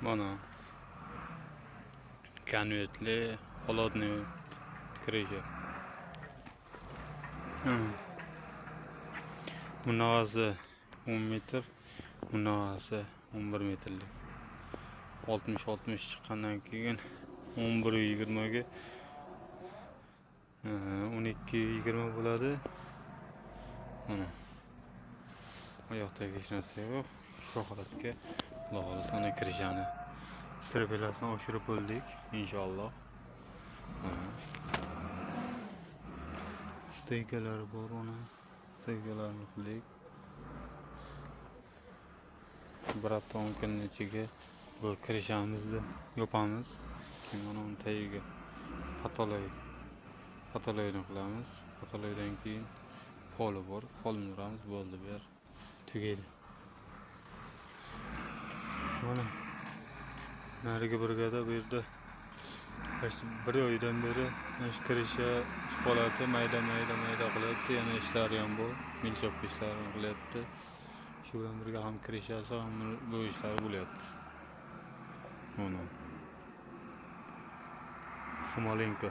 Mana konvertli холодный krıja. Munog'asi 10 metr, munog'asi 11 metrlik. 60-60 chiqqandan keyin 11-20 ga 12-20 bo'ladi. Mana oyoqdagi hech narsa yo'q. Shu holatga Xudo xolisa krishani strapelasini oshirib bo'ldik inshaalloh. Steykalari bor, ona steykalarni qildik. Biraton kunning ichiga bu krishamizni yopamiz. Keyin mana uni tagiga patoloyni qilamiz. Patoloydan keyin poli bor, polni uramiz, bo'ldi, bu yer tugaydi. Mana narigi brigada bu yerda bir oydan beri krisha holati mayda qilyapti. Yana ishlari ham bor, milchop ishlarini qilyapti. Shu bilan birga ham krishasi ham bu ishlar bo'lyapti. Mana Smolenko